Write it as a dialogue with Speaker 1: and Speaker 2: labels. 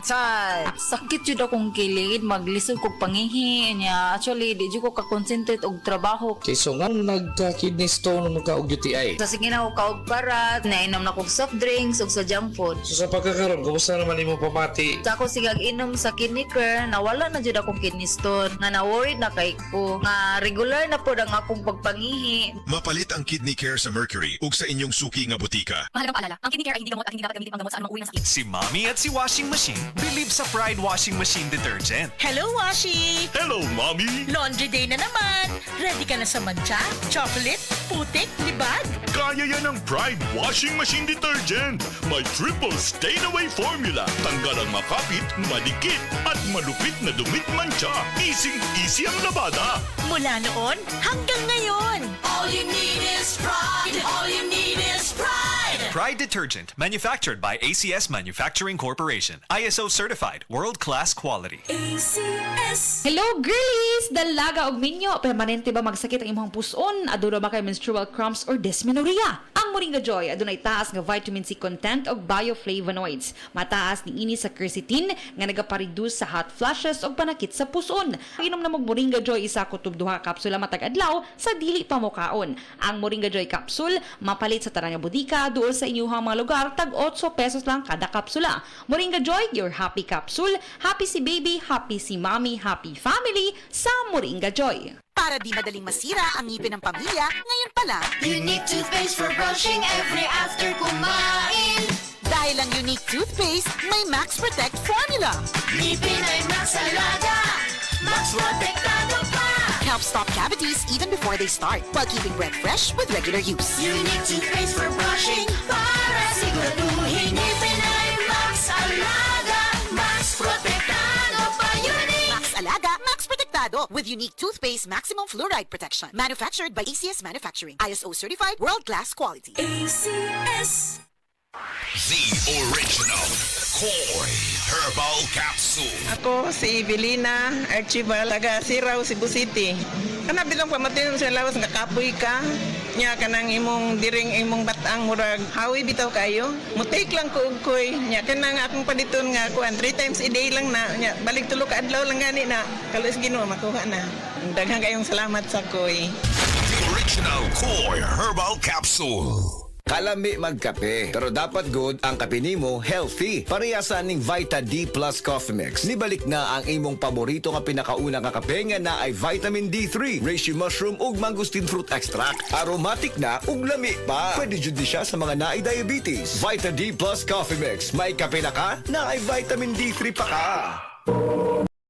Speaker 1: time!
Speaker 2: Sakit jud akong kilid, maglisod kog pangihi niya. Actually, di jud ko ka-concentrate og trabaho.
Speaker 3: Okay, so nga nagka-kidney stone mo ka og UTI.
Speaker 2: Sa sige na ako kaog parat, nainom na kog soft drinks ug sa junk food.
Speaker 3: So sa pagkakaroon, kumusta naman imo pamati?
Speaker 2: Sa ako sigag inom sa kidney care, nawala na jud akong kidney stone. Nga na-worried na kay ko. Nga regular na pod ang akong pagpangihi.
Speaker 4: Mapalit ang Kidney Care sa Mercury ug sa inyong suki nga butika.
Speaker 5: Mahalagang paalala, ang kidney care ay hindi gamot at hindi dapat gamitin panggamot sa anumang uri ng sakit.
Speaker 6: Si Mommy at si Washing Machine believe sa Pride Washing Machine Detergent.
Speaker 7: Hello, Washi!
Speaker 4: Hello, Mommy!
Speaker 7: Laundry day na naman! Ready ka na sa mancha, chocolate, putik, libag?
Speaker 4: Kaya yan ang Pride Washing Machine Detergent. May triple stain-away formula. Tanggal ang makapit, madikit, at malupit na dumit mancha. Easy ang labada.
Speaker 7: Mula noon hanggang ngayon.
Speaker 5: All you need is pride. All you need is pride.
Speaker 6: Pride Detergent, manufactured by ACS Manufacturing Corporation. ISO certified, world-class quality.
Speaker 5: ACS.
Speaker 8: Hello girlies! Dalaga og minyo, permanente ba magsakit ang imong puson? Aduna ba kay menstrual cramps or dysmenorrhea? Ang Moringa Joy adunay taas nga vitamin C content og bioflavonoids. Mataas ni ini sa quercetin nga nagapareduce sa hot flashes og panakit sa puson. Inom na mag Moringa Joy isa kutob duha kapsula matag adlaw sa dili pa mokaon. Ang Moringa Joy capsule mapalit sa tanang nga bodika duol sa inyuhang mga lugar tag 8 pesos lang kada kapsula. Moringa Joy, your happy capsule. Happy si baby, happy si mommy, happy family sa Moringa Joy.
Speaker 9: Para di madaling masira ang ngipin ng pamilya, ngayon pa lang,
Speaker 5: Unique toothpaste for brushing every after kumain.
Speaker 9: dahil ang unique toothpaste, may Max Protect formula.
Speaker 5: Ngipin ay Max Alaga. Max Protektado pa.
Speaker 9: Helps stop cavities even before they start, while keeping breath fresh with regular use.
Speaker 5: Unique toothpaste for brushing para siguraduhin ngipin ay Max Alaga. Max Protektado pa. Unique.
Speaker 9: Max Alaga, Max Protectado, with unique toothpaste maximum fluoride protection. Manufactured by ACS Manufacturing. ISO certified, world-class quality.
Speaker 5: ACS.
Speaker 4: The original Koi Herbal Capsule.
Speaker 10: Ako si Evelina Archibald, taga Siraw, Cebu City. Kana bilang pamatin sa lawas nga kapoy ka, nya kanang imong diring imong batang murag hawi bitaw kayo. Mutik lang ko og koy, nya kanang akong paditon nga kuan 3 times a day lang na, nya balik tulo ka adlaw lang gani na. Kalos Ginoo makuha na. Daghang kayong salamat sa koy.
Speaker 4: The original Koi Herbal Capsule.
Speaker 1: Kalami magkape, pero dapat good ang kape nimo healthy. Parehasan ning Vita D Plus Coffee Mix. Nibalik na ang imong paborito nga pinakauna nga kape nga na ay vitamin D3, reishi mushroom ug mangosteen fruit extract. Aromatic na ug lami pa. Pwede jud di siya sa mga naay diabetes. Vita D Plus Coffee Mix. May kape na ka, na ay vitamin D3 pa ka.